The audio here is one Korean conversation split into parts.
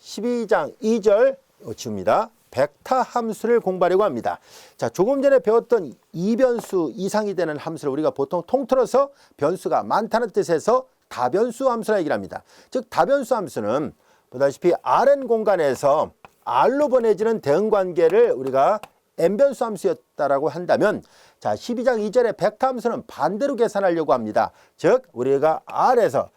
12장 2절 지웁니다. 벡터 함수를 공부하려고 합니다. 자, 조금 전에 배웠던 이변수 이상이 되는 함수를 우리가 보통 통틀어서 변수가 많다는 뜻에서 다변수 함수라 얘기를 합니다. 즉 다변수 함수는 보다시피 Rn 공간에서 R로 보내지는 대응관계를 우리가 n변수 함수였다라고 한다면, 자 12장 2절의 벡터 함수는 반대로 계산하려고 합니다. 즉 우리가 R에서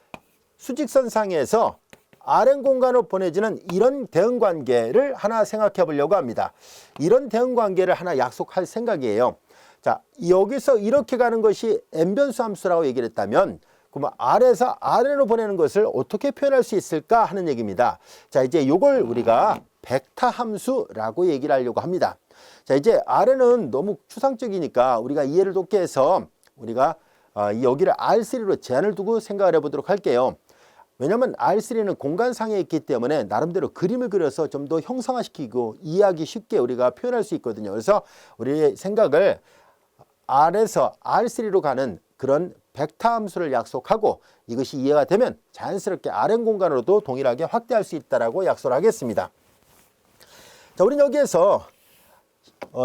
수직선상에서 Rn 공간으로 보내지는 이런 대응관계를 하나 생각해 보려고 합니다. 이런 대응관계를 하나 약속할 생각이에요. 자, 여기서 이렇게 가는 것이 n변수 함수라고 얘기를 했다면, 그러면 R에서 Rn으로 보내는 것을 어떻게 표현할 수 있을까 하는 얘기입니다. 자, 이제 이걸 우리가 벡터 함수라고 얘기를 하려고 합니다. 자, 이제 Rn은 너무 추상적이니까 우리가 이해를 돕기 위해서 우리가 여기를 R3로 제한을 두고 생각을 해보도록 할게요. 왜냐하면 R3는 공간상에 있기 때문에 나름대로 그림을 그려서 좀 더 형상화시키고 이해하기 쉽게 우리가 표현할 수 있거든요. 그래서 우리의 생각을 R에서 R3로 가는 그런 벡터 함수를 약속하고, 이것이 이해가 되면 자연스럽게 Rn 공간으로도 동일하게 확대할 수 있다라고 약속을 하겠습니다. 자, 우리는 여기에서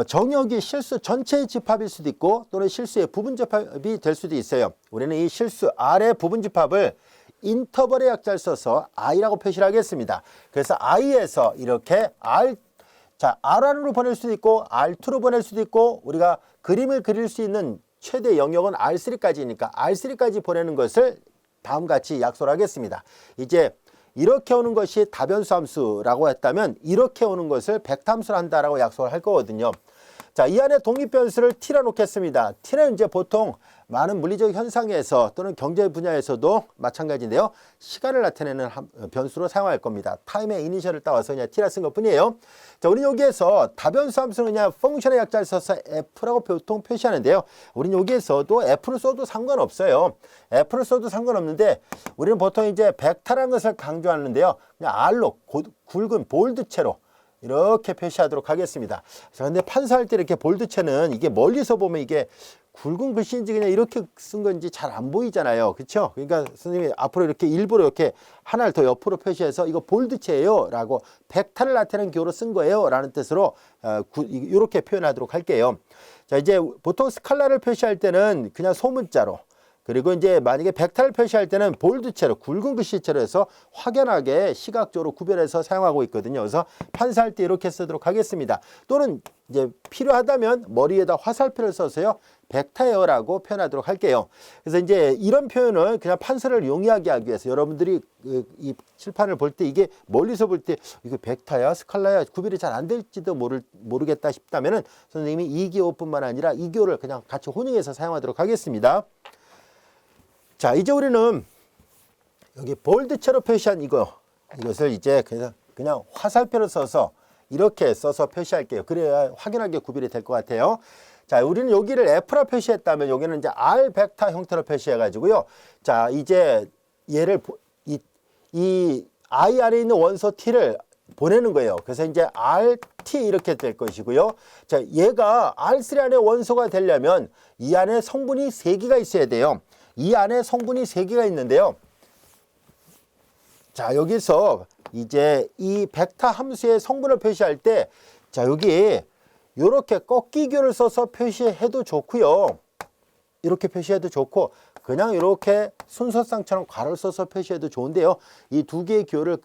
정역이 실수 전체의 집합일 수도 있고 또는 실수의 부분 집합이 될 수도 있어요. 우리는 이 실수 R의 부분 집합을 인터벌의 약자를 써서 I라고 표시를 하겠습니다. 그래서 I에서 이렇게 R1으로 보낼 수도 있고 R2로 보낼 수도 있고, 우리가 그림을 그릴 수 있는 최대 영역은 R3까지니까 R3까지 보내는 것을 다음같이 약속을 하겠습니다. 이제 이렇게 오는 것이 다변수 함수라고 했다면 이렇게 오는 것을 벡터 함수를 한다라고 약속을 할 거거든요. 자, 이 안에 독립변수를 T라 놓겠습니다. T는 이제 보통 많은 물리적 현상에서 또는 경제 분야에서도 마찬가지인데요. 시간을 나타내는 변수로 사용할 겁니다. 타임의 이니셜을 따와서 그냥 T라 쓴 것뿐이에요. 자, 우리는 여기에서 다변수 함수는 그냥 펑션의 약자를 써서 F라고 보통 표시하는데요. 우리는 여기에서도 F를 써도 상관없어요. F를 써도 상관없는데 우리는 보통 이제 벡터라는 것을 강조하는데요. 그냥 R로 굵은 볼드체로 이렇게 표시하도록 하겠습니다. 자, 근데 판사할 때 이렇게 볼드체는 이게 멀리서 보면 이게 굵은 글씨인지 그냥 이렇게 쓴 건지 잘 안 보이잖아요. 그렇죠? 그러니까 선생님이 앞으로 이렇게 일부러 이렇게 하나를 더 옆으로 표시해서 이거 볼드체예요 라고, 벡터를 나타내는 기호로 쓴 거예요 라는 뜻으로 이렇게 표현하도록 할게요. 자, 이제 보통 스칼라를 표시할 때는 그냥 소문자로, 그리고 이제 만약에 벡터를 표시할 때는 볼드체로 굵은 글씨체로 해서 확연하게 시각적으로 구별해서 사용하고 있거든요. 그래서 판사할 때 이렇게 쓰도록 하겠습니다. 또는 이제 필요하다면 머리에다 화살표를 써서요 벡터예요라고 표현하도록 할게요. 그래서 이제 이런 표현을 그냥 판사를 용이하게 하기 위해서 여러분들이 이 칠판을 볼 때 이게 멀리서 볼 때 이거 벡터야 스칼라야 구별이 잘 안 될지도 모르겠다 싶다면은 선생님이 2기호뿐만 아니라 2기호를 그냥 같이 혼용해서 사용하도록 하겠습니다. 자, 이제 우리는 여기 볼드체로 표시한 이것을 이제 그냥 화살표를 써서 이렇게 써서 표시할게요. 그래야 확연하게 구별이 될 것 같아요. 자, 우리는 여기를 F라 표시했다면 여기는 이제 R 벡터 형태로 표시해 가지고요. 자, 이제 얘를 이 I 안에 있는 원소 T를 보내는 거예요. 그래서 이제 RT 이렇게 될 것이고요. 자, 얘가 R3 안에 원소가 되려면 이 안에 성분이 3개가 있어야 돼요. 이 안에 성분이 3개가 있는데요. 자, 여기서 이제 이 벡터 함수의 성분을 표시할 때, 자, 여기 이렇게 꺾기교를 써서 표시해도 좋고요. 이렇게 표시해도 좋고, 그냥 이렇게 순서상처럼 괄호를 써서 표시해도 좋은데요. 이 두 개의 교를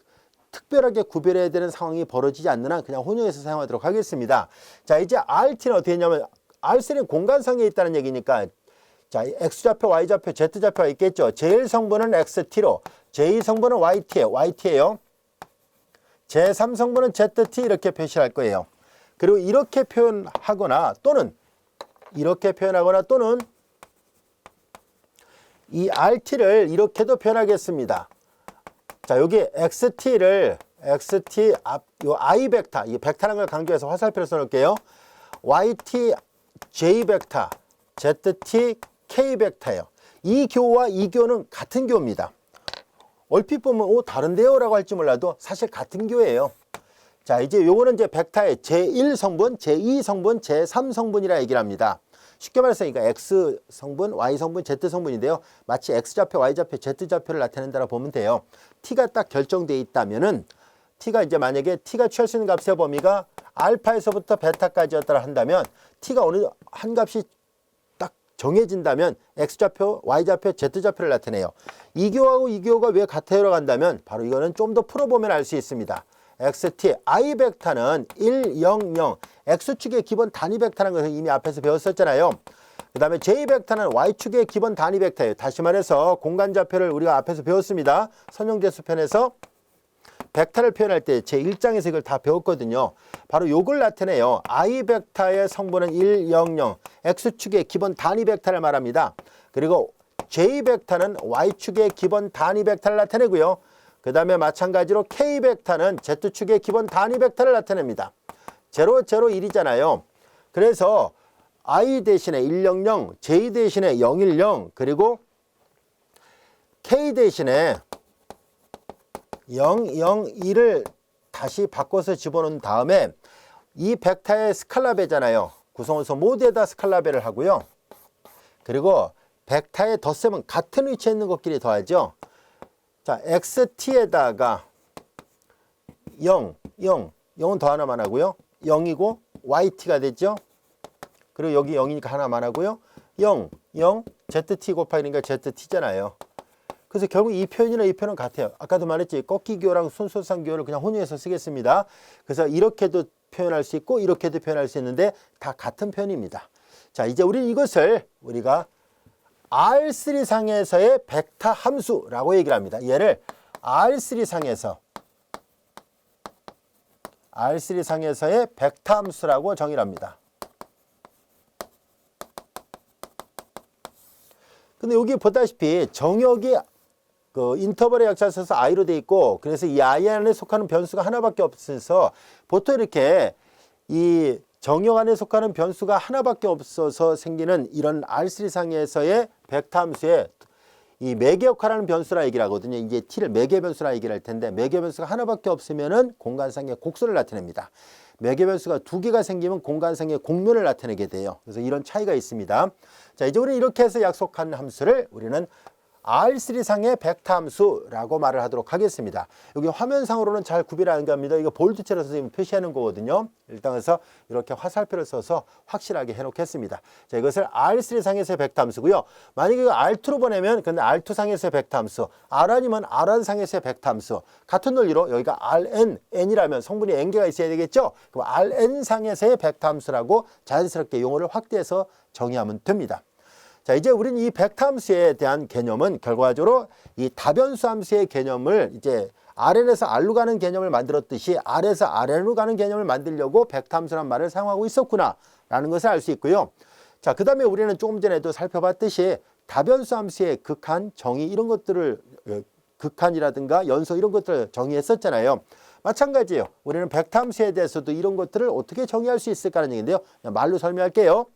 특별하게 구별해야 되는 상황이 벌어지지 않는 한 그냥 혼용해서 사용하도록 하겠습니다. 자, 이제 RT는 어떻게 했냐면 R3는 공간상에 있다는 얘기니까, 자, X좌표, Y좌표, Z좌표가 있겠죠. 제1 성분은 XT로, 제2 성분은 YT예요. 제3 성분은 ZT 이렇게 표시할 거예요. 그리고 이렇게 표현하거나 또는 이렇게 표현하거나 또는 이 RT를 이렇게도 표현하겠습니다. 자, 여기 XT를 XT 요 I 벡터, 이 벡터라는 걸 강조해서 화살표를 써놓을게요. YT J 벡터, ZT K 벡터예요. 이 교와 이 교는 같은 교입니다. 얼핏 보면 다른데요 라고 할지 몰라도 사실 같은 교예요. 자, 이제 요거는 이제 벡터의 제1 성분, 제2 성분, 제3 성분이라 얘기를 합니다. 쉽게 말해서 그러니까 X 성분, Y 성분, Z 성분인데요. 마치 X좌표, Y좌표, Z좌표를 나타낸다고 보면 돼요. T가 딱 결정되어 있다면은 t가 이제 만약에 t가 취할 수 있는 값의 범위가 알파에서부터 베타까지였다라 한다면 t가 어느 한 값이 딱 정해진다면 x좌표, y좌표, z좌표를 나타내요. 이교하고 이교가 왜 같아요라고 한다면 바로 이거는 좀 더 풀어보면 알 수 있습니다. xt, i 벡터는 1, 0, 0, x축의 기본 단위 벡터라는 것을 이미 앞에서 배웠었잖아요. 그 다음에 j 벡터는 y축의 기본 단위 벡터예요. 다시 말해서 공간좌표를 우리가 앞에서 배웠습니다. 선형대수편에서 벡터를 표현할 때 제1장에서 이걸 다 배웠거든요. 바로 요걸 나타내요. i 벡터의 성분은 1, 0, 0, x축의 기본 단위 벡터를 말합니다. 그리고 j 벡터는 y축의 기본 단위 벡터를 나타내고요. 그 다음에 마찬가지로 k 벡터는 z축의 기본 단위 벡터를 나타냅니다. 0, 0, 1이잖아요. 그래서 i 대신에 100, j 대신에 010, 그리고 k 대신에 001을 다시 바꿔서 집어넣은 다음에 이 벡터의 스칼라배잖아요. 구성원소 모두에다 스칼라배를 하고요. 그리고 벡터의 덧셈은 같은 위치에 있는 것끼리 더하죠. 자, xt에다가 0, 0, 0은 더 하나만 하고요. 0이고 yt가 됐죠. 그리고 여기 0이니까 하나만 하고요. 0, 0, zt 곱하기니까 zt잖아요. 그래서 결국 이 표현이나 이 표현은 같아요. 아까도 말했지. 꺾기교랑 순서상교를 그냥 혼용해서 쓰겠습니다. 그래서 이렇게도 표현할 수 있고 이렇게도 표현할 수 있는데 다 같은 표현입니다. 자, 이제 우리는 이것을 우리가 R3상에서의 벡터 함수라고 얘기를 합니다. 얘를 R3상에서의 벡터 함수라고 정의를 합니다. 근데 여기 보다시피 정역이 그 인터벌의 약자를 써서 i로 돼 있고, 그래서 이 i 안에 속하는 변수가 하나밖에 없어서 보통 이렇게 이 정역 안에 속하는 변수가 하나밖에 없어서 생기는 이런 R3상에서의 벡터 함수에 이 매개 역할하는 변수라 얘기를 하거든요. 이제 t를 매개 변수라 얘기를 할 텐데, 매개 변수가 하나밖에 없으면은 공간상의 곡선을 나타냅니다. 매개 변수가 두 개가 생기면 공간상의 곡면을 나타내게 돼요. 그래서 이런 차이가 있습니다. 자, 이제 우리는 이렇게 해서 약속한 함수를 우리는 R3상의 벡터 함수라고 말을 하도록 하겠습니다. 여기 화면상으로는 잘 구별 안 갑니다. 이거 볼트체로 선생님이 표시하는 거거든요. 일단 그래서 이렇게 화살표를 써서 확실하게 해놓겠습니다. 자, 이것을 R3상에서의 벡터 함수고요. 만약에 이거 R2로 보내면 근데 R2상에서의 벡터 함수, R 아니면 R1상에서의 벡터 함수. 같은 논리로 여기가 Rn, n이라면 성분이 n개가 있어야 되겠죠. 그럼 Rn상에서의 벡터 함수라고 자연스럽게 용어를 확대해서 정의하면 됩니다. 자, 이제 우리는 이 벡터 함수에 대한 개념은 결과적으로 이 다변수 함수의 개념을 이제 Rn에서 R로 가는 개념을 만들었듯이 R에서 Rn으로 가는 개념을 만들려고 벡터 함수란 말을 사용하고 있었구나 라는 것을 알 수 있고요. 자, 그 다음에 우리는 조금 전에도 살펴봤듯이 다변수 함수의 극한, 정의 이런 것들을 극한이라든가 연소 이런 것들을 정의했었잖아요. 마찬가지예요. 우리는 벡터 함수에 대해서도 이런 것들을 어떻게 정의할 수 있을까 하는 얘기인데요. 그냥 말로 설명할게요.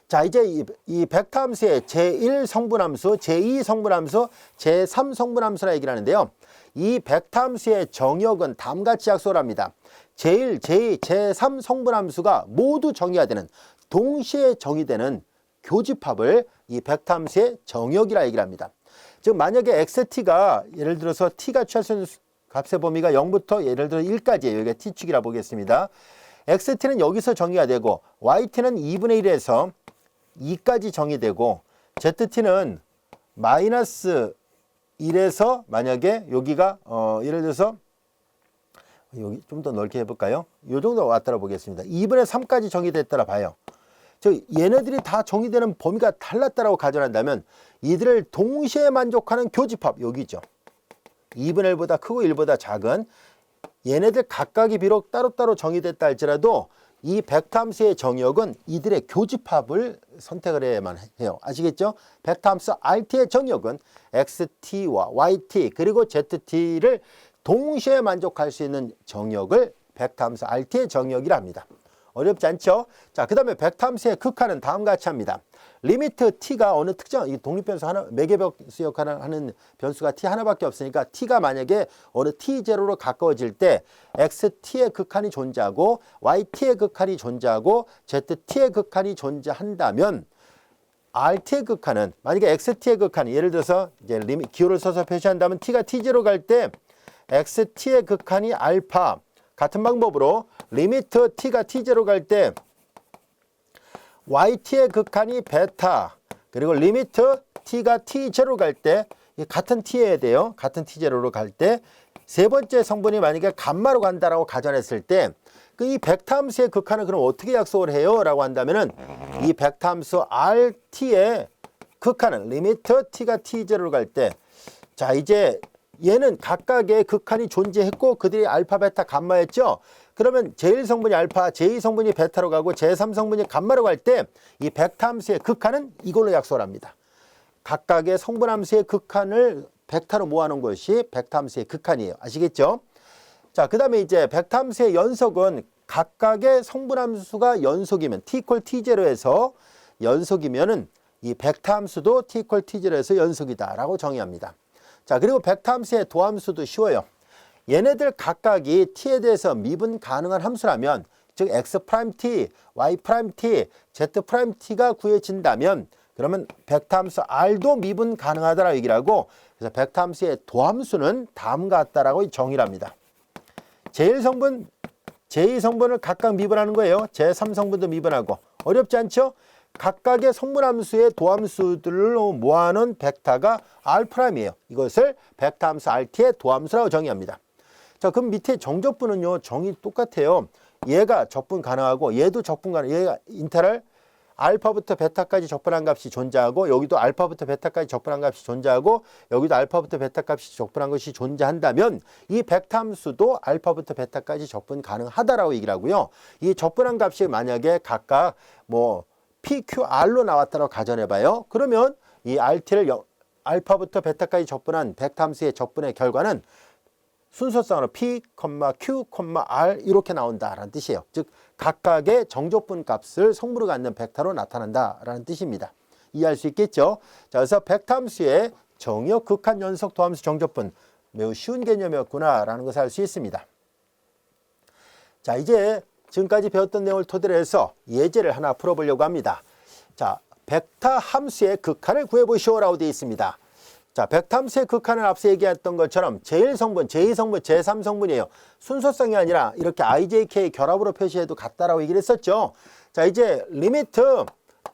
자, 이제 이 벡터 함수의 제1 성분함수, 제2 성분함수, 제3 성분함수라 얘기를 하는데요. 이 벡터 함수의 정역은 다음과 같이 약속을 합니다. 제1, 제2, 제3 성분함수가 모두 정의가 되는, 동시에 정의되는 교집합을 이 벡터 함수의 정역이라 얘기를 합니다. 즉 만약에 xt가 예를 들어서 t가 취할 수 있는 값의 범위가 0부터 예를 들어 1까지예요. 여기가 t축이라 보겠습니다. xt는 여기서 정의가 되고 yt는 2분의 1에서 2까지 정의되고 zt는 마이너스 1에서 만약에 여기가 예를 들어서 여기 좀 더 넓게 해볼까요? 이 정도 왔다라 보겠습니다. 2분의 3까지 정의됐다라 봐요. 즉 얘네들이 다 정의되는 범위가 달랐다라고 가정한다면 이들을 동시에 만족하는 교집합 여기죠. 2분의 1보다 크고 1보다 작은 얘네들 각각이 비록 따로따로 정의됐다 할지라도 이 벡터 함수의 정역은 이들의 교집합을 선택을 해야만 해요. 아시겠죠? 벡터 함수 RT의 정역은 XT와 YT 그리고 ZT를 동시에 만족할 수 있는 정역을 벡터 함수 RT의 정역이라 합니다. 어렵지 않죠? 자, 그 다음에 벡터 함수의 극한은 다음과 같이 합니다. 리미트 t가 어느 특정 독립변수 하나, 매개변수 역할을 하는 변수가 t 하나밖에 없으니까 t가 만약에 어느 t0로 가까워질 때 xt의 극한이 존재하고 yt의 극한이 존재하고 zt의 극한이 존재한다면 rt의 극한은 만약에 xt의 극한이 예를 들어서 이제 기호를 써서 표시한다면 t가 t0 갈 때 xt의 극한이 알파. 같은 방법으로 리미트 t가 t0 갈 때 yt의 극한이 베타. 그리고 리미트 t가 t0 갈 때 같은 t여야 돼요. 같은 t0로 갈 때 세 번째 성분이 만약에 감마로 간다라고 가정했을 때 이 벡터 함수의 극한은 그럼 어떻게 약속을 해요? 라고 한다면은 이 벡터 함수 rt의 극한은 리미트 t가 t0로 갈 때 자 이제 얘는 각각의 극한이 존재했고 그들이 알파, 베타, 감마였죠. 그러면 제1성분이 알파, 제2성분이 베타로 가고 제3성분이 감마로 갈 때 이 벡터 함수의 극한은 이걸로 약속을 합니다. 각각의 성분 함수의 극한을 벡터로 모아놓은 것이 벡터 함수의 극한이에요. 아시겠죠? 자, 그 다음에 이제 벡터 함수의 연속은 각각의 성분 함수가 연속이면 t = t0에서 연속이면은 이 벡터 함수도 t = t0에서 연속이다라고 정의합니다. 자, 그리고 벡터 함수의 도함수도 쉬워요. 얘네들 각각이 t에 대해서 미분 가능한 함수라면 즉 x'(t), y'(t), z'(t가 구해진다면 그러면 벡터 함수 r도 미분 가능하다라고 얘기를 하고 그래서 벡터 함수의 도함수는 다음과 같다라고 정의를 합니다. 제1성분, 제2성분을 각각 미분하는 거예요. 제3성분도 미분하고 어렵지 않죠? 각각의 성분함수의 도함수들로 모아놓은 벡터가 R'이에요. 이것을 벡터 함수 RT의 도함수라고 정의합니다. 자, 그럼 밑에 정적분은요, 정의 똑같아요. 얘가 적분 가능하고 얘도 적분 가능, 얘가 인테럴 알파부터 베타까지 적분한 값이 존재하고 여기도 알파부터 베타까지 적분한 값이 존재하고 여기도 알파부터 베타 값이 적분한 것이 존재한다면 이 벡터 함수도 알파부터 베타까지 적분 가능하다라고 얘기를 하고요. 이 적분한 값이 만약에 각각 뭐 PQR로 나왔다고 가정해봐요. 그러면 이 RT를 알파부터 베타까지 적분한 벡터 함수의 적분의 결과는 순서상으로 P, Q, R 이렇게 나온다라는 뜻이에요. 즉 각각의 정적분 값을 성분으로 갖는 벡터로 나타난다라는 뜻입니다. 이해할 수 있겠죠? 자, 그래서 벡터 함수의 정의역 극한 연속 도함수 정적분 매우 쉬운 개념이었구나라는 것을 알 수 있습니다. 자, 이제 지금까지 배웠던 내용을 토대로 해서 예제를 하나 풀어보려고 합니다. 자, 벡터 함수의 극한을 구해보시오라고 되어 있습니다. 자, 벡터 함수의 극한은 앞서 얘기했던 것처럼 제1성분, 제2성분, 제3성분이에요. 순서성이 아니라 이렇게 IJK 결합으로 표시해도 같다라고 얘기를 했었죠. 자, 이제 리미트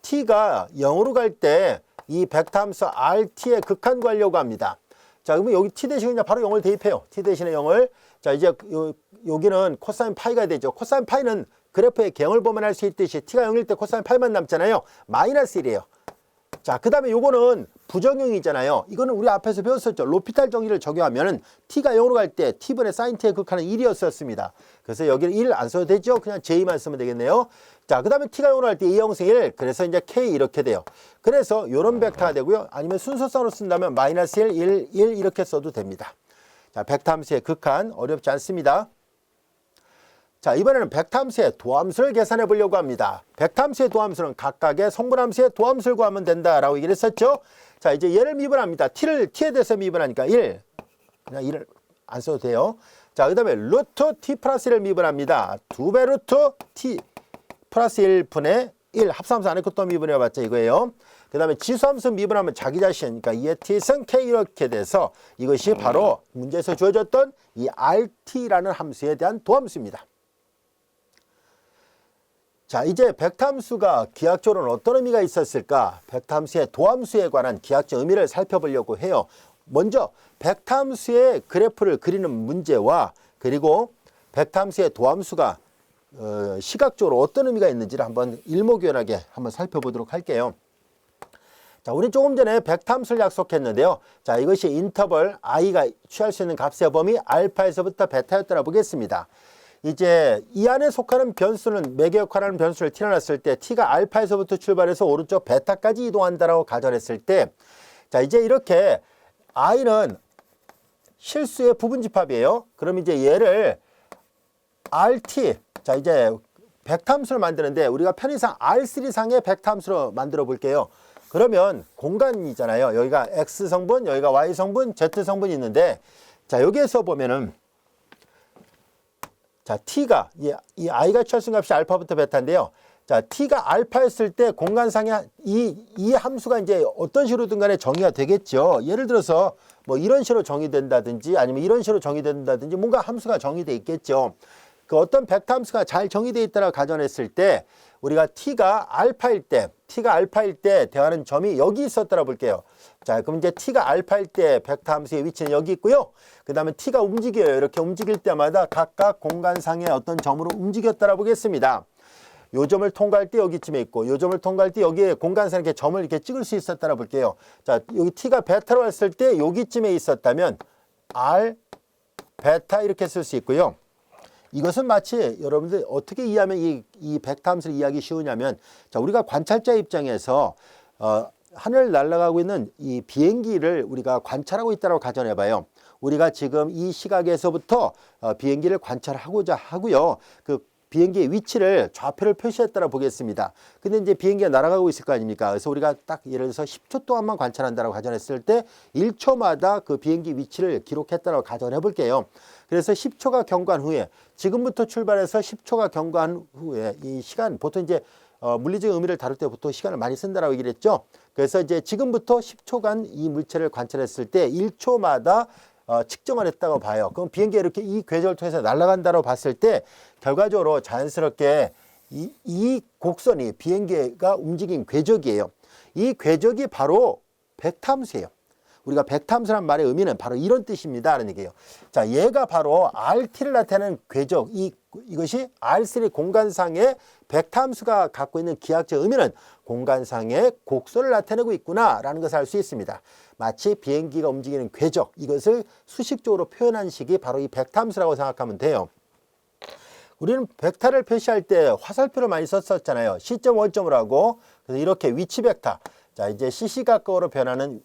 t가 0으로 갈 때 이 벡터 함수 RT의 극한 구하려고 합니다. 자, 그러면 여기 t 대신에 그냥 바로 0을 대입해요. t 대신에 0을. 자, 이제 여기는 코사인 파이가 되죠. 코사인 파이는 그래프의 갱을 보면 할 수 있듯이 t가 0일 때 코사인 파이만 남잖아요. 마이너스 1이에요. 자, 그 다음에 요거는 부정형이잖아요. 이거는 우리 앞에서 배웠었죠. 로피탈 정의를 적용하면은 t가 0으로 갈 때 t분의 sin t의 극한은 1이었었습니다. 그래서 여기는 1 안 써도 되죠. 그냥 j만 쓰면 되겠네요. 자, 그 다음에 t가 0으로 갈 때 2형성 1. 그래서 이제 k 이렇게 돼요. 그래서 요런 벡터가 되고요. 아니면 순서상으로 쓴다면 마이너스 1, 1, 1 이렇게 써도 됩니다. 자, 벡터 함수의 극한 어렵지 않습니다. 자, 이번에는 벡터 함수의 도함수를 계산해 보려고 합니다. 벡터 함수의 도함수는 각각의 성분 함수의 도함수를 구하면 된다라고 얘기를 했었죠. 자, 이제 얘를 미분합니다. t에 대해서 미분하니까 1. 그냥 1을 안 써도 돼요. 자, 그 다음에 루트 t 플러스 1을 미분합니다. 2배 루트 t 플러스 1분의 1 합산함수 안 했고 또 미분해봤자 이거예요. 그 다음에 지수함수 미분하면 자기 자신, 그러니까 2의 t승 k 이렇게 돼서 이것이 바로 문제에서 주어졌던 이 rt라는 함수에 대한 도함수입니다. 자, 이제 벡터 함수가 기하학적으로는 어떤 의미가 있었을까? 벡터 함수의 도함수에 관한 기하학적 의미를 살펴보려고 해요. 먼저 벡터 함수의 그래프를 그리는 문제와 그리고 벡터 함수의 도함수가 시각적으로 어떤 의미가 있는지를 한번 일목요연하게 한번 살펴보도록 할게요. 자, 우리 조금 전에 벡터 함수를 약속했는데요. 자, 이것이 인터벌 i가 취할 수 있는 값의 범위 알파에서부터 베타였다고 보겠습니다. 이제 이 안에 속하는 변수는 매개 역할하는 변수를 t려놨을 때 t가 알파에서부터 출발해서 오른쪽 베타까지 이동한다라고 가정했을 때 자, 이제 이렇게 i는 실수의 부분집합이에요. 그럼 이제 얘를 rt 자, 이제 벡터 함수를 만드는데 우리가 편의상 R3상의 벡터 함수로 만들어 볼게요. 그러면 공간이잖아요. 여기가 X성분, 여기가 Y성분, Z성분이 있는데 자, 여기에서 보면은 자, t가 이 i가 취할 수 있는 값이 알파부터 베타인데요. 자, t가 알파였을 때 공간상의 이 함수가 이제 어떤 식으로든 간에 정의가 되겠죠. 예를 들어서 뭐 이런 식으로 정의된다든지 아니면 이런 식으로 정의된다든지 뭔가 함수가 정의돼 있겠죠. 그 어떤 벡터 함수가 잘 정의되어 있다고 가정했을 때 우리가 t가 알파일 때 대하는 점이 여기 있었다고 볼게요. 자, 그럼 이제 t가 알파일 때 벡터 함수의 위치는 여기 있고요. 그 다음에 t가 움직여요. 이렇게 움직일 때마다 각각 공간상의 어떤 점으로 움직였다고 보겠습니다. 요 점을 통과할 때 여기쯤에 있고 요 점을 통과할 때 여기에 공간상에 이렇게 점을 이렇게 찍을 수 있었다고 볼게요. 자, 여기 t가 베타로 왔을 때 여기쯤에 있었다면 r 베타 이렇게 쓸 수 있고요. 이것은 마치 여러분들 어떻게 이해하면 이 벡터 함수를 이해하기 쉬우냐면, 자, 우리가 관찰자 입장에서 하늘 날아가고 있는 이 비행기를 우리가 관찰하고 있다고 가정해 봐요. 우리가 지금 이 시각에서부터 비행기를 관찰하고자 하고요. 그 비행기의 위치를 좌표를 표시했다고 보겠습니다. 근데 이제 비행기가 날아가고 있을 거 아닙니까? 그래서 우리가 딱 예를 들어서 10초 동안만 관찰한다고 가정했을 때 1초마다 그 비행기 위치를 기록했다고 가정해 볼게요. 그래서 10초가 경과한 후에 지금부터 출발해서 10초가 경과한 후에 이 시간 보통 이제 물리적 의미를 다룰 때 보통 시간을 많이 쓴다라고 얘기를 했죠. 그래서 이제 지금부터 10초간 이 물체를 관찰했을 때 1초마다 측정을 했다고 봐요. 그럼 비행기가 이렇게 이 궤적을 통해서 날아간다고 봤을 때 결과적으로 자연스럽게 이 곡선이 비행기가 움직인 궤적이에요. 이 궤적이 바로 벡터 함수예요. 우리가 벡터 함수란 말의 의미는 바로 이런 뜻입니다 라는 얘기예요. 자, 얘가 바로 RT를 나타내는 궤적, 이것이 R3 공간상의 벡터 함수가 갖고 있는 기하학적 의미는 공간상의 곡선을 나타내고 있구나 라는 것을 알 수 있습니다. 마치 비행기가 움직이는 궤적, 이것을 수식적으로 표현한 식이 바로 이 벡터 함수라고 생각하면 돼요. 우리는 벡터를 표시할 때 화살표를 많이 썼었잖아요. 시점, 원점을 하고, 그래서 이렇게 위치 벡터. 자, 이제 시시각각으로 변하는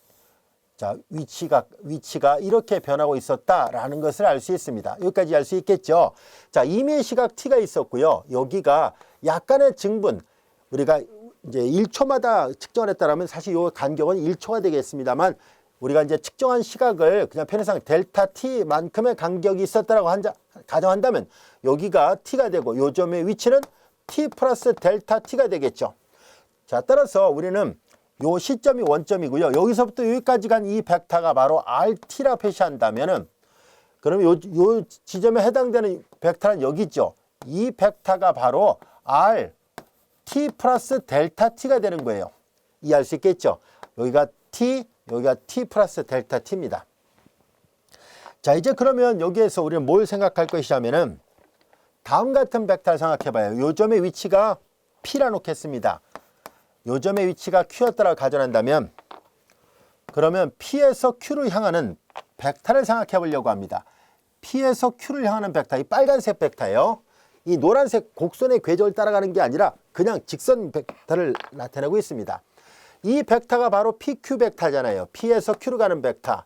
자, 위치가 이렇게 변하고 있었다라는 것을 알 수 있습니다. 여기까지 알 수 있겠죠. 자, 임의 시각 t가 있었고요. 여기가 약간의 증분, 우리가 이제 1초마다 측정을 했다면 사실 이 간격은 1초가 되겠습니다만 우리가 이제 측정한 시각을 그냥 편의상 델타 t만큼의 간격이 있었다라고 가정한다면 여기가 t가 되고 요 점의 위치는 t 플러스 델타 t가 되겠죠. 자, 따라서 우리는 요 시점이 원점이고요. 여기서부터 여기까지 간 이 벡터가 바로 RT라 표시한다면은 그러면 요 지점에 해당되는 벡터는 여기 있죠. 이 벡터가 바로 RT 플러스 델타 T가 되는 거예요. 이해할 수 있겠죠? 여기가 T, 여기가 T 플러스 델타 T입니다. 자, 이제 그러면 여기에서 우리는 뭘 생각할 것이냐면은 다음 같은 벡터를 생각해 봐요. 요 점의 위치가 P라 놓겠습니다. 요 점의 위치가 Q였다고 가정한다면 그러면 P에서 Q를 향하는 벡터를 생각해 보려고 합니다. P에서 Q를 향하는 벡터, 이 빨간색 벡터예요. 이 노란색 곡선의 궤적을 따라가는 게 아니라 그냥 직선 벡터를 나타내고 있습니다. 이 벡터가 바로 PQ 벡터잖아요. P에서 Q로 가는 벡터.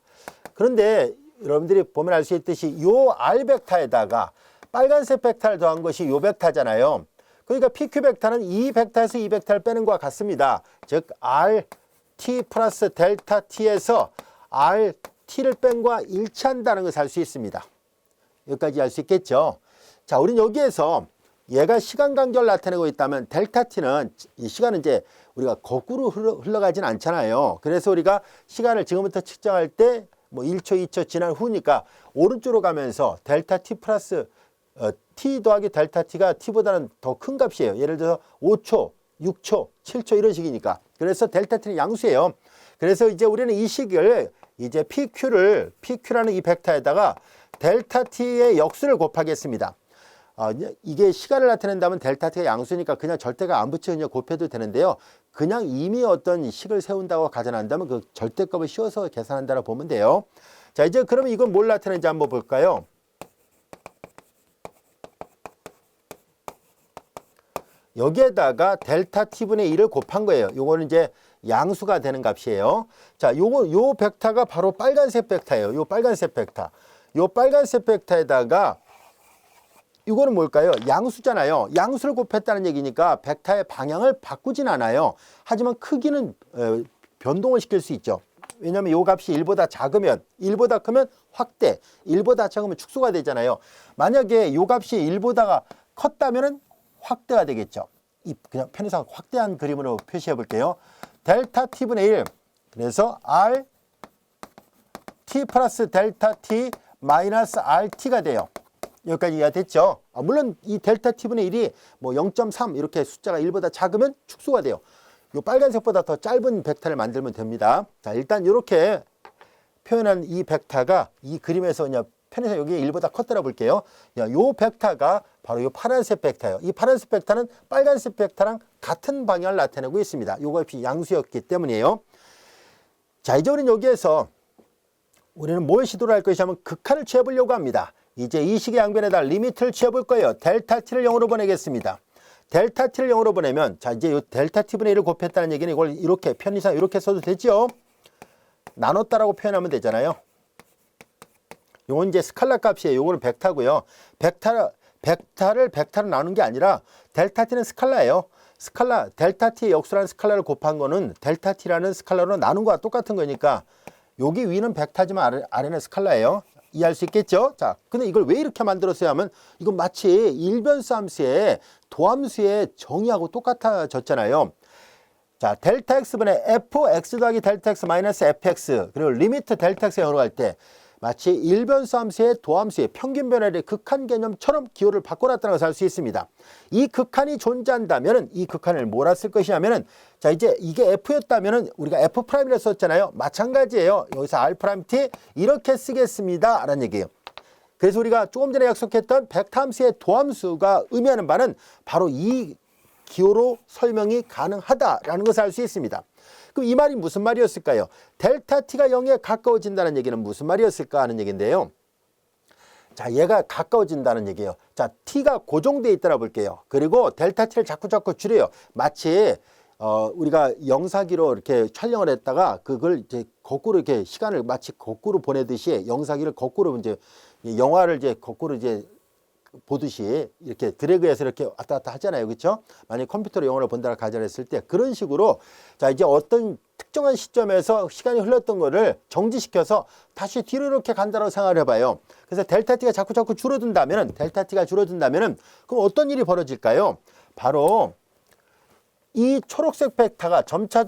그런데 여러분들이 보면 알 수 있듯이 요 R 벡터에다가 빨간색 벡터를 더한 것이 요 벡터잖아요. 그러니까 PQ 벡터는 이 벡터에서 이 벡터를 빼는 것과 같습니다. 즉 RT 플러스 델타 T에서 RT를 뺀 것과 일치한다는 것을 알 수 있습니다. 여기까지 알 수 있겠죠. 자, 우리는 여기에서 얘가 시간 간격을 나타내고 있다면 델타 T는 이 시간은 이제 우리가 거꾸로 흘러가진 않잖아요. 그래서 우리가 시간을 지금부터 측정할 때 뭐 1초, 2초 지난 후니까 오른쪽으로 가면서 델타 T 플러스 T 더하기 델타 T가 T보다는 더 큰 값이에요. 예를 들어서 5초, 6초, 7초 이런 식이니까. 그래서 델타 T는 양수예요. 그래서 이제 우리는 이 식을 이제 PQ라는 이 벡터에다가 델타 T의 역수를 곱하겠습니다. 이게 시간을 나타낸다면 델타 T가 양수니까 그냥 절대가 안 붙여 그냥 곱해도 되는데요. 그냥 이미 어떤 식을 세운다고 가정한다면 그 절대값을 씌워서 계산한다고 보면 돼요. 자, 이제 그러면 이건 뭘 나타내는지 한번 볼까요? 여기에다가 델타 T분의 1을 곱한 거예요. 요거는 이제 양수가 되는 값이에요. 자, 요 벡터가 바로 빨간색 벡터예요. 요 빨간색 벡터. 요 빨간색 벡터에다가 이거는 뭘까요? 양수잖아요. 양수를 곱했다는 얘기니까 벡터의 방향을 바꾸진 않아요. 하지만 크기는 변동을 시킬 수 있죠. 왜냐하면 요 값이 1보다 작으면 1보다 크면 확대, 1보다 작으면 축소가 되잖아요. 만약에 요 값이 1보다가 컸다면 확대가 되겠죠. 이 그냥 편의상 확대한 그림으로 표시해 볼게요. 델타 t분의 1. 그래서 r t 플러스 델타 t 마이너스 RT가 돼요. 여기까지 이해가 됐죠? 물론 이 델타 t분의 1이 뭐 0.3 이렇게 숫자가 1보다 작으면 축소가 돼요. 이 빨간색보다 더 짧은 벡터를 만들면 됩니다. 자, 일단 이렇게 표현한 이 벡터가 이 그림에서 그냥 편에서 여기 1보다 컸더라 볼게요. 이 벡터가 바로 이 파란색 벡터예요. 이 파란색 벡터는 빨간색 벡터랑 같은 방향을 나타내고 있습니다. 이거 양수였기 때문이에요. 자, 이제 우리는 여기에서 우리는 뭘 시도를 할 것이냐면 극한을 취해보려고 합니다. 이제 이 식의 양변에다 리미트를 취해볼 거예요. 델타 t를 0으로 보내겠습니다. 델타 t를 0으로 보내면 자 이제 이 델타 t분의 1을 곱했다는 얘기는 이걸 이렇게 편의상 이렇게 써도 되죠. 나눴다라고 표현하면 되잖아요. 요건 이제 스칼라 값이에요. 요거는 벡터고요. 벡터를 벡터로 나눈 게 아니라 델타 t는 스칼라예요. 스칼라 델타 t의 역수라는 스칼라를 곱한 거는 델타 t라는 스칼라로 나눈 거와 똑같은 거니까 여기 위는 벡터지만 아래는 스칼라예요. 이해할 수 있겠죠? 자, 근데 이걸 왜 이렇게 만들었어야 하면 이건 마치 일변수 함수의 도함수의 정의하고 똑같아졌잖아요. 자, 델타 x분의 fx 더하기 델타 x 마이너스 fx 그리고 리미트 델타 x에 영어로 갈 때 마치 일변수 함수의 도함수의 평균 변화의 극한 개념처럼 기호를 바꿔놨다는 것을 알 수 있습니다. 이 극한이 존재한다면은 이 극한을 뭐라 쓸 것이냐면은 자 이제 이게 f였다면은 우리가 f'이라 썼잖아요. 마찬가지예요. 여기서 r't 이렇게 쓰겠습니다라는 얘기예요. 그래서 우리가 조금 전에 약속했던 벡터 함수의 도함수가 의미하는 바는 바로 이 기호로 설명이 가능하다라는 것을 알 수 있습니다. 그럼 이 말이 무슨 말이었을까요? 델타 t가 0에 가까워진다는 얘기는 무슨 말이었을까 하는 얘기인데요. 자, 얘가 가까워진다는 얘기예요. 자, t가 고정되어 있다라 볼게요. 그리고 델타 t를 자꾸 줄여요. 마치 우리가 영사기로 이렇게 촬영을 했다가 그걸 이제 거꾸로 이렇게 시간을 마치 거꾸로 보내듯이 영사기를 거꾸로 이제 영화를 이제 거꾸로 이제 보듯이 이렇게 드래그해서 이렇게 왔다 갔다 하잖아요. 그렇죠? 만약 컴퓨터로 영화를 본다고 가정했을 때 그런 식으로 자 이제 어떤 특정한 시점에서 시간이 흘렀던 거를 정지시켜서 다시 뒤로 이렇게 간다고 생각을 해봐요. 그래서 델타 t가 자꾸 줄어든다면은 그럼 어떤 일이 벌어질까요? 바로 이 초록색 벡터가 점차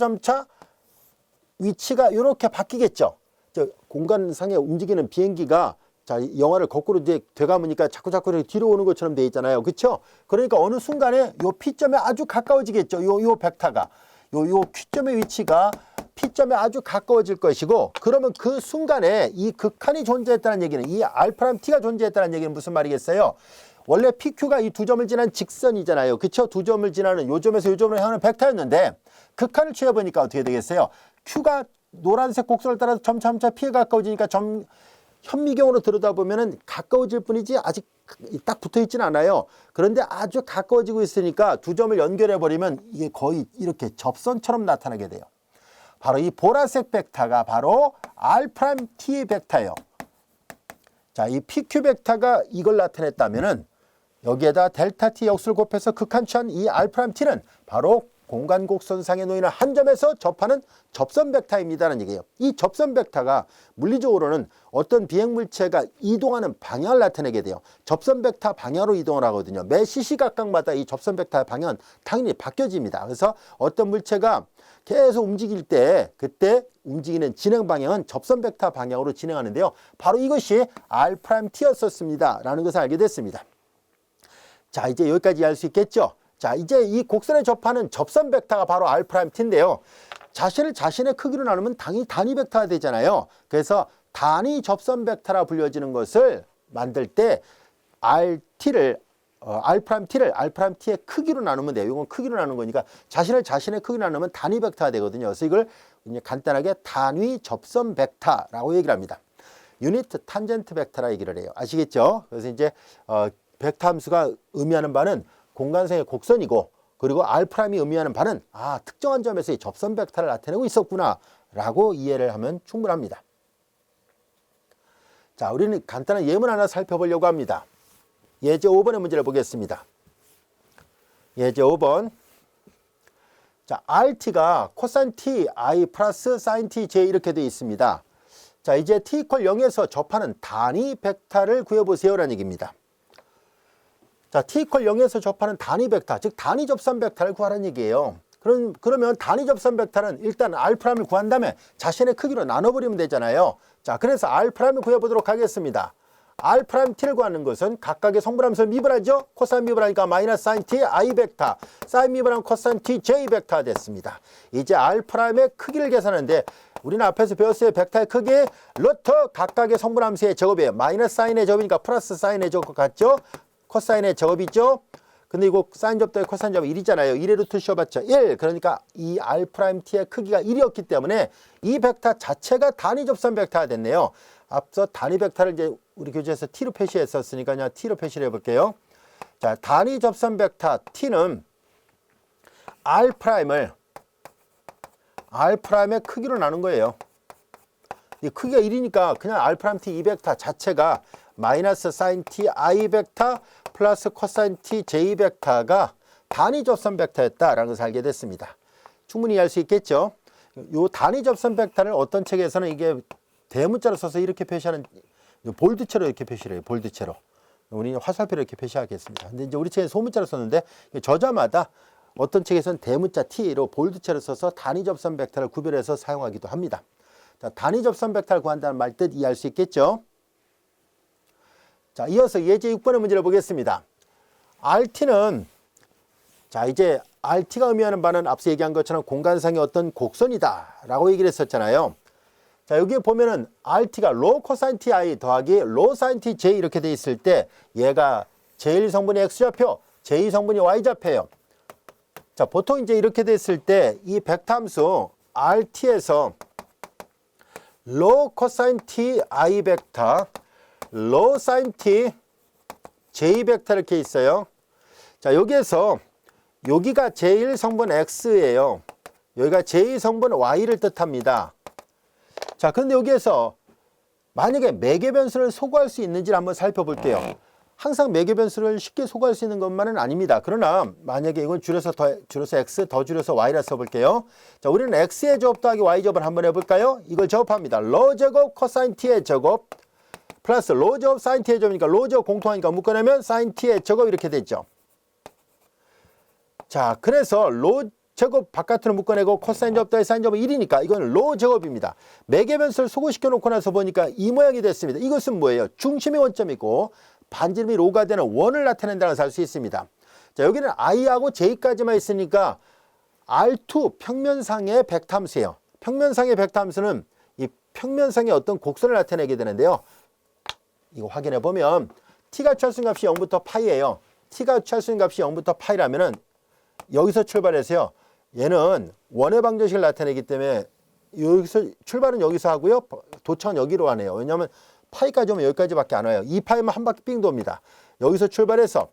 위치가 이렇게 바뀌겠죠. 저 공간상에 움직이는 비행기가 자, 영화를 거꾸로 이제 되감으니까 자꾸 뒤로 오는 것처럼 돼 있잖아요. 그렇죠? 그러니까 어느 순간에 요 P점에 아주 가까워지겠죠. 요 벡터가. 요 Q점의 위치가 P점에 아주 가까워질 것이고 그러면 그 순간에 이 극한이 존재했다는 얘기는 이 R'T가 존재했다는 얘기는 무슨 말이겠어요? 원래 PQ가 이 두 점을 지난 직선이잖아요. 그렇죠? 두 점을 지나는 요 점에서 요 점으로 향하는 벡터였는데 극한을 취해보니까 어떻게 되겠어요? Q가 노란색 곡선을 따라서 점차 P에 가까워지니까 현미경으로 들여다보면은 가까워질 뿐이지 아직 딱 붙어 있지는 않아요. 그런데 아주 가까워지고 있으니까 두 점을 연결해 버리면 이게 거의 이렇게 접선처럼 나타나게 돼요. 바로 이 보라색 벡터가 바로 R'T 벡터예요. 자, 이 PQ 벡터가 이걸 나타냈다면은 여기에다 델타 T 역수를 곱해서 극한 취한 이 R'T는 바로 공간 곡선상에 놓이는 한 점에서 접하는 접선 벡터입니다라는 얘기예요. 이 접선 벡터가 물리적으로는 어떤 비행물체가 이동하는 방향을 나타내게 돼요. 접선 벡터 방향으로 이동을 하거든요. 매 시시각각마다 이 접선 벡터의 방향은 당연히 바뀌어집니다. 그래서 어떤 물체가 계속 움직일 때 그때 움직이는 진행 방향은 접선 벡터 방향으로 진행하는데요. 바로 이것이 R'T였었습니다. 라는 것을 알게 됐습니다. 자, 이제 여기까지 알 수 있겠죠? 자, 이제 이 곡선에 접하는 접선 벡터가 바로 R'T인데요. 자신의 크기로 나누면 당연히 단위 벡터가 되잖아요. 그래서 단위 접선 벡터라 불려지는 것을 만들 때 R'T의 크기로 나누면 돼요. 이건 크기로 나누는 거니까 자신의 크기로 나누면 단위 벡터가 되거든요. 그래서 이걸 그냥 간단하게 단위 접선 벡터라고 얘기를 합니다. 유니트 탄젠트 벡터라 얘기를 해요. 아시겠죠? 그래서 이제 벡터 함수가 의미하는 바는 공간상의 곡선이고 그리고 R'이 의미하는 바는 특정한 점에서 이 접선 벡터를 나타내고 있었구나 라고 이해를 하면 충분합니다. 자, 우리는 간단한 예문 하나 살펴보려고 합니다. 예제 5번의 문제를 보겠습니다. 예제 5번. 자, RT가 코사인 T, I 플러스 사인 T, J 이렇게 되어 있습니다. 자, 이제 T = 0에서 접하는 단위 벡터를 구해보세요 라는 얘기입니다. 자, t 이퀄 0에서 접하는 단위 벡터, 즉 단위 접선 벡터를 구하라는 얘기예요. 그러면 단위 접선 벡터는 일단 R'을 구한 다음에 자신의 크기로 나눠버리면 되잖아요. 자, 그래서 R'을 구해보도록 하겠습니다. R't를 구하는 것은 각각의 성분함수를 미분하죠. 코사인 미분하니까 마이너스 사인 t i 벡터, 사인 미분하면 코사인 t j 벡터가 됐습니다. 이제 R'의 크기를 계산하는데 우리는 앞에서 배웠어요. 벡터의 크기 루트 각각의 성분함수의 제곱이에요. 마이너스 사인의 제곱이니까 플러스 사인의 제곱 같죠. 코사인의 제곱이죠. 근데 이거 사인 접더에 코사인 접이 1이잖아요. 1의 루트 씌워봤자 1. 그러니까 이 R't의 크기가 1이었기 때문에 이 벡터 자체가 단위 접선 벡터가 됐네요. 앞서 단위 벡터를 이제 우리 교재에서 t로 표시했었으니까 그냥 t로 표시를 해볼게요. 자, 단위 접선 벡터 t는 R'의 크기로 나눈 거예요. 이 크기가 1이니까 그냥 R't 이 벡터 자체가 마이너스 사인 t i 벡터 플러스 코사인 t j 벡터가 단위 접선 벡터였다라는 것을 알게 됐습니다. 충분히 이해할 수 있겠죠? 이 단위 접선 벡터를 어떤 책에서는 이게 대문자로 써서 이렇게 표시하는 볼드체로 이렇게 표시를 해요. 볼드체로. 우리는 화살표로 이렇게 표시하겠습니다. 근데 이제 우리 책에 소문자로 썼는데 저자마다 어떤 책에서는 대문자 T로 볼드체로 써서 단위 접선 벡터를 구별해서 사용하기도 합니다. 자, 단위 접선 벡터를 구한다는 말 뜻 이해할 수 있겠죠? 자, 이어서 예제 6번의 문제를 보겠습니다. RT는 자, 이제 RT가 의미하는 바는 앞서 얘기한 것처럼 공간상의 어떤 곡선이다 라고 얘기를 했었잖아요. 자, 여기에 보면은 RT가 로 코사인 TI 더하기 로 사인 TJ 이렇게 돼 있을 때 얘가 제1 성분이 X좌표, 제2 성분이 Y좌표예요. 자, 보통 이제 이렇게 됐을 때 이 벡터 함수 RT에서 로 코사인 TI 벡터, 로 사인 T J 벡터 이렇게 있어요. 자, 여기에서 여기가 제1 성분 X예요. 여기가 제2 성분 Y를 뜻합니다. 자, 그런데 여기에서 만약에 매개 변수를 소구할 수 있는지를 한번 살펴볼게요. 항상 매개 변수를 쉽게 소구할 수 있는 것만은 아닙니다. 그러나 만약에 이건 줄여서 X 더 줄여서 Y라 써볼게요. 자, 우리는 X의 제곱 더하기 Y 제곱을 한번 해볼까요? 이걸 제곱합니다. 로 제곱 코사인 T의 제곱 플러스 로 제곱 사인 T의 제곱이니까 로 제곱 공통하니까 묶어내면 사인 T의 제곱 이렇게 됐죠. 자, 그래서 로 제곱 바깥으로 묶어내고 코사인 제곱 더하기 사인 제곱은 1이니까 이건 로 제곱입니다. 매개 변수를 소구시켜 놓고 나서 보니까 이 모양이 됐습니다. 이것은 뭐예요? 중심이 원점이고 반지름이 로가 되는 원을 나타낸다는 것을 알 수 있습니다. 자, 여기는 i하고 j까지만 있으니까 R2 평면상의 벡터 함수예요. 평면상의 벡터 함수는 이 평면상의 어떤 곡선을 나타내게 되는데요. 이거 확인해 보면 t가 취할 수 있는 값이 0부터 파이예요. t가 취할 수 있는 값이 0부터 파이라면은 여기서 출발해서요. 얘는 원의 방정식을 나타내기 때문에 여기서 출발은 여기서 하고요. 도착은 여기로 하네요. 왜냐하면 파이까지 오면 여기까지밖에 안 와요. 2파이면 한 바퀴 빙 돕니다. 여기서 출발해서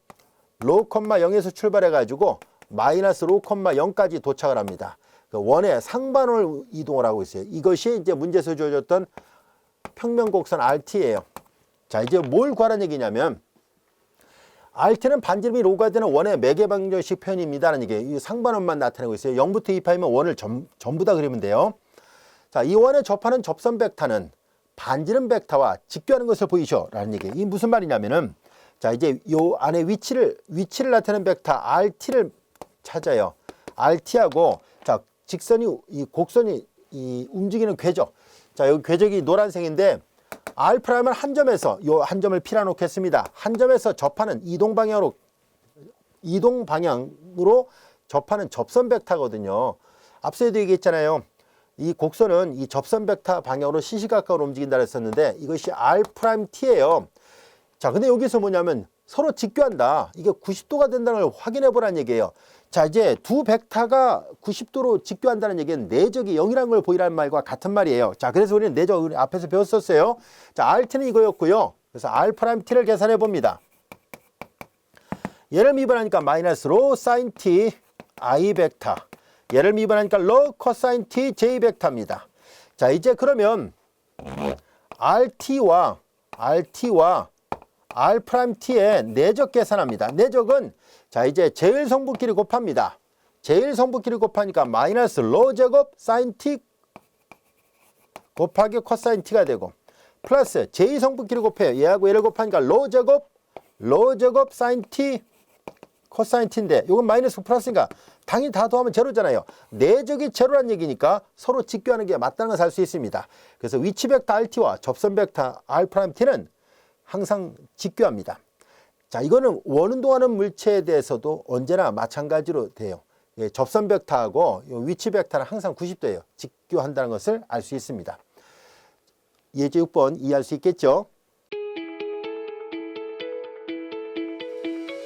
로, 0에서 출발해가지고 마이너스 로, 0까지 도착을 합니다. 원의 상반원을 이동을 하고 있어요. 이것이 이제 문제에서 주어졌던 평면곡선 RT예요. 자, 이제 뭘 구하라는 얘기냐면 RT는 반지름이 로가 되는 원의 매개 방정식 표현입니다라는 얘기예요. 이 상반원만 나타내고 있어요. 0부터 2파이면 원을 전부 다 그리면 돼요. 자, 이 원에 접하는 접선 벡터는 반지름 벡터와 직교하는 것을 보이죠 라는 얘기예요. 이게 무슨 말이냐면은 자, 이제 요 안에 위치를 나타내는 벡터 RT를 찾아요. RT하고 자, 직선이 이 곡선이 이 움직이는 궤적. 자, 여기 궤적이 노란색인데 R'은 한 점에서 요 한 점을 P라 놓겠습니다. 한 점에서 접하는 이동 방향으로 접하는 접선 벡터거든요. 앞서에도 얘기했잖아요. 이 곡선은 이 접선 벡터 방향으로 시시각각으로 움직인다 했었는데 이것이 R'T예요. 자, 근데 여기서 뭐냐면 서로 직교한다. 이게 90도가 된다는 걸 확인해 보라는 얘기예요. 자, 이제 두 벡터가 90도로 직교한다는 얘기는 내적이 0이라는 걸 보이라는 말과 같은 말이에요. 자, 그래서 우리는 내적 우리 앞에서 배웠었어요. 자, RT는 이거였고요. 그래서 R'T를 계산해 봅니다. 얘를 미분하니까 마이너스 로 사인 T I 벡터. 얘를 미분하니까 로 코사인 T J 벡터입니다. 자, 이제 그러면 RT와 R'T의 내적 계산합니다. 내적은 자, 이제 제1 성분끼리 곱합니다. 제1 성분끼리 곱하니까 마이너스 로 제곱 사인 T 곱하기 코사인 T가 되고 플러스 제2 성분끼리 곱해요. 얘하고 얘를 곱하니까 로 제곱 로 제곱 사인 t 코사인 t인데 이건 마이너스 플러스니까 당연히 다 더하면 제로잖아요. 내적이 제로란 얘기니까 서로 직교하는 게 맞다는 것을 알 수 있습니다. 그래서 위치 벡터 rt와 접선 벡터 r't는 항상 직교합니다. 자, 이거는 원운동하는 물체에 대해서도 언제나 마찬가지로 돼요. 예, 접선 벡터하고 위치 벡터는 항상 90도예요. 직교한다는 것을 알 수 있습니다. 예제 6번 이해할 수 있겠죠?